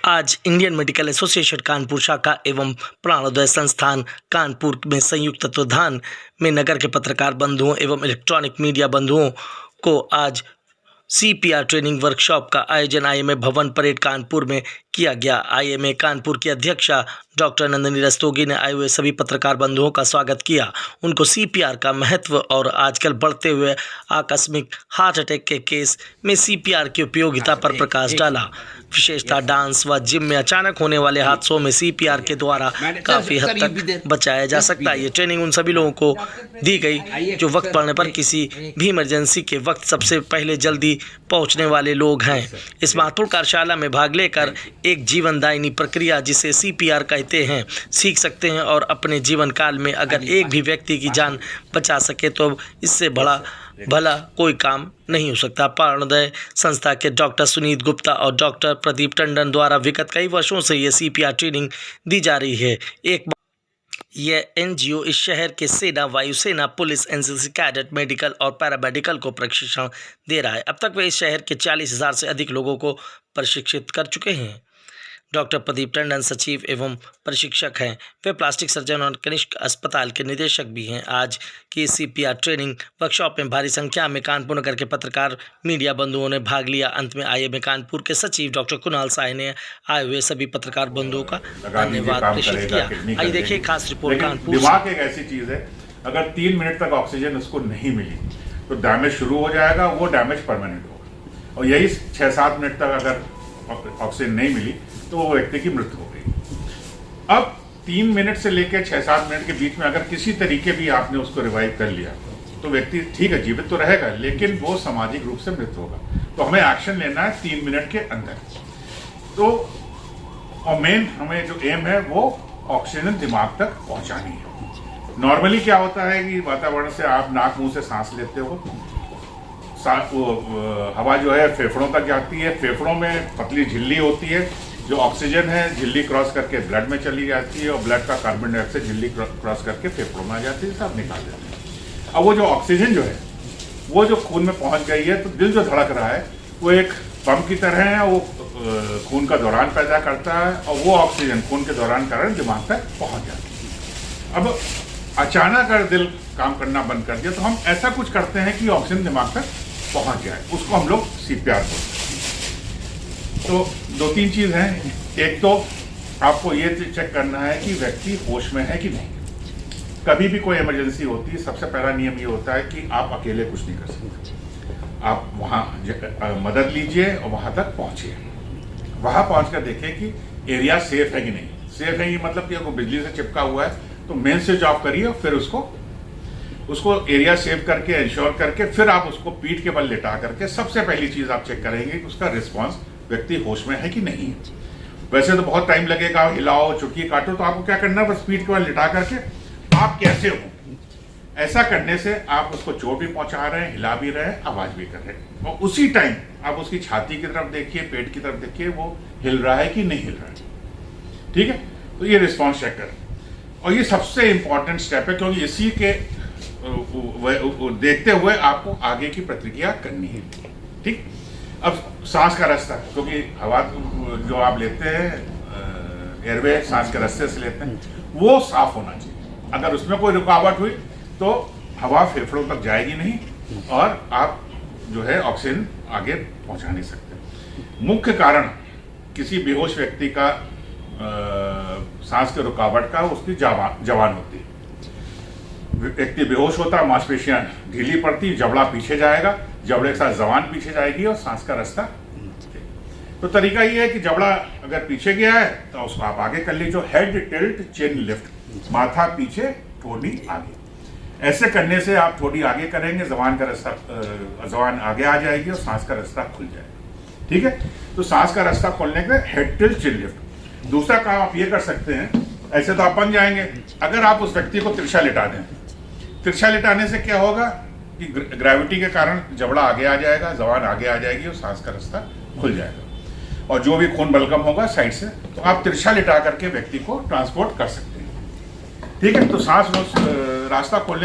आज Indian medical association Kanpur शाखा एवं प्राणोदय संस्थान कानपुर में संयुक्त तत्वावधान में नगर के पत्रकार बंधुओं एवं इलेक्ट्रॉनिक मीडिया बंधुओं को आज सीपीआर ट्रेनिंग वर्कशॉप का आयोजन आईएमए भवन परेड कानपुर में किया गया। आईएमए कानपुर की अध्यक्षा डॉक्टर नंदिनी रस्तोगी ने आए हुए सभी पत्रकार बंधुओं का स्वागत किया। उनको सीपीआर का महत्व और आजकल बढ़ते हुए आकस्मिक हार्ट अटैक के केस में सीपीआर की उपयोगिता पर प्रकाश डाला। विशेषतः डांस व जिम में अचानक होने वाले हादसों में सीपीआर के द्वारा काफ़ी हद तक बचाया जा सकता है। ये ट्रेनिंग उन सभी लोगों को दी गई जो वक्त पड़ने पर किसी भी इमरजेंसी के वक्त सबसे पहले जल्दी पहुंचने वाले लोग हैं। इस महत्वपूर्ण कार्यशाला में भाग लेकर एक जीवनदायिनी प्रक्रिया जिसे सीपीआर कहते हैं सीख सकते हैं और अपने जीवन काल में अगर एक भी व्यक्ति की जान बचा सके तो इससे भला कोई काम नहीं हो सकता। प्राणोदय संस्था के डॉक्टर सुनीत गुप्ता और डॉक्टर प्रदीप टंडन द्वारा विगत कई वर्षों से ये सीपीआर ट्रेनिंग दी जा रही है। यह एनजीओ इस शहर के सेना, वायुसेना, पुलिस, एनसीसी कैडेट, मेडिकल और पैरामेडिकल को प्रशिक्षण दे रहा है। अब तक वे इस शहर के 40,000 से अधिक लोगों को प्रशिक्षित कर चुके हैं। डॉक्टर प्रदीप टंडन सचिव एवं प्रशिक्षक हैं। वे प्लास्टिक सर्जन और कनिष्क अस्पताल के निदेशक भी हैं। आज की सीपीआर ट्रेनिंग वर्कशॉप में भारी संख्या में कानपुर नगर के पत्रकार मीडिया बंधुओं ने भाग लिया। अंत में आईएमए कानपुर के सचिव डॉक्टर कुणाल साय ने आए हुए सभी पत्रकार बंधुओं का धन्यवाद प्रेषित किया। आइए देखिए खास रिपोर्ट कानपुर। दिमाग एक ऐसी चीज है, अगर 3 मिनट तक ऑक्सीजन उसको नहीं मिली तो डैमेज शुरू हो जाएगा, वो डैमेज परमानेंट होगा। और यही 6-7 मिनट तक अगर ऑक्सीजन नहीं मिली तो वो व्यक्ति की मृत्यु हो गई। अब 3 मिनट से लेकर 6-7 मिनट के बीच में अगर किसी तरीके भी आपने उसको रिवाइव कर लिया तो व्यक्ति ठीक है, जीवित तो रहेगा, लेकिन वो सामाजिक रूप से मृत होगा। तो हमें एक्शन लेना है 3 मिनट के अंदर। तो और मेन हमें जो एम है वो ऑक्सीजन दिमाग तक पहुंचानी है। नॉर्मली क्या होता है कि वातावरण से आप नाक मुंह से सांस लेते हो, हवा जो है फेफड़ों तक जाती है, फेफड़ों में पतली झिल्ली होती है, जो ऑक्सीजन है झिल्ली क्रॉस करके ब्लड में चली जाती है और ब्लड का कार्बन डाइऑक्साइड झिल्ली क्रॉस करके फेफड़ों में आ जाती है, सब निकाल देते हैं। अब वो जो ऑक्सीजन जो है वो जो खून में पहुंच गई है तो दिल जो धड़क रहा है वो एक पंप की तरह है, वो खून का दौरान पैदा करता है और वो ऑक्सीजन खून के दौरान कारण दिमाग तक पहुंच जाती है। अब अचानक अगर दिल काम करना बंद कर दिया तो हम ऐसा कुछ करते हैं कि ऑक्सीजन दिमाग तक पहुंच जाए, उसको हम लोग सीपीआर बोलते हैं। तो 2-3 चीज हैं। एक तो आपको ये चेक करना है कि व्यक्ति होश में है कि नहीं। कभी भी कोई इमरजेंसी होती है, सबसे पहला नियम ये होता है कि आप अकेले कुछ नहीं कर सकते। आप वहाँ मदद लीजिए और वहाँ तक पहुँचिए। वहाँ पहुँच कर देखिए कि एरिया सेफ है कि नहीं। सेफ है ये मतलब कि अगर बिजली से चिपका हुआ है तो मेन स्विच ऑफ करिए और फिर उसको एरिया सेव करके इंश्योर करके फिर आप उसको पीठ के बल लिटा करके सबसे पहली चीज आप चेक करेंगे कि उसका रिस्पांस व्यक्ति होश में है कि नहीं है। वैसे तो बहुत टाइम लगेगा, हिलाओ, चुटकी काटो, तो आपको क्या करना है, बस पीठ के बल लिटा करके आप कैसे हो ऐसा करने से आप उसको चोट भी पहुंचा रहे हैं, हिला भी रहे हैं, आवाज भी कर रहे हैं। और उसी टाइम आप उसकी छाती की तरफ देखिए, पेट की तरफ देखिए, वो हिल रहा है कि नहीं हिल रहा है। ठीक है, तो ये रिस्पॉन्स चेक करें। और ये सबसे इंपॉर्टेंट स्टेप है क्योंकि इसी के देखते हुए आपको आगे की प्रतिक्रिया करनी है। ठीक, अब सांस का रास्ता, क्योंकि हवा जो आप लेते हैं एयरवे सांस के रास्ते से लेते हैं, वो साफ होना चाहिए। अगर उसमें कोई रुकावट हुई तो हवा फेफड़ों तक जाएगी नहीं और आप जो है ऑक्सीजन आगे पहुंचा नहीं सकते। मुख्य कारण किसी बेहोश व्यक्ति का सांस के रुकावट का उसकी जवान होती है। व्यक्ति बेहोश होता है, मांसपेशियां ढीली पड़ती, जबड़ा पीछे जाएगा, जबड़े के साथ जबान पीछे जाएगी और सांस का रास्ता। तो तरीका ये है कि जबड़ा अगर पीछे गया है तो उसको आप आगे कर लीजिए, हेड टिल्ट चिन लिफ्ट, माथा पीछे ठोड़ी आगे। ऐसे करने से आप ठोड़ी आगे करेंगे, जबान का रास्ता, जबान आगे आ जाएगी और सांस का रास्ता खुल जाएगा। ठीक है, तो सांस का रास्ता खोलने के हेड टिल्ट चिन लिफ्ट। दूसरा काम आप ये कर सकते हैं, ऐसे तो आप बन जाएंगे, अगर आप उस व्यक्ति को तिरछा लिटा दें। तिरछा लिटाने से क्या होगा कि ग्रेविटी के कारण जबड़ा आगे आ जाएगा, जबान आगे आ जाएगी और सांस का रास्ता खुल जाएगा और जो भी खून बलगम होगा साइड से, तो आप तिरछा लिटा करके व्यक्ति को ट्रांसपोर्ट कर सकते हैं। ठीक है, तो सांस रास्ता खोलने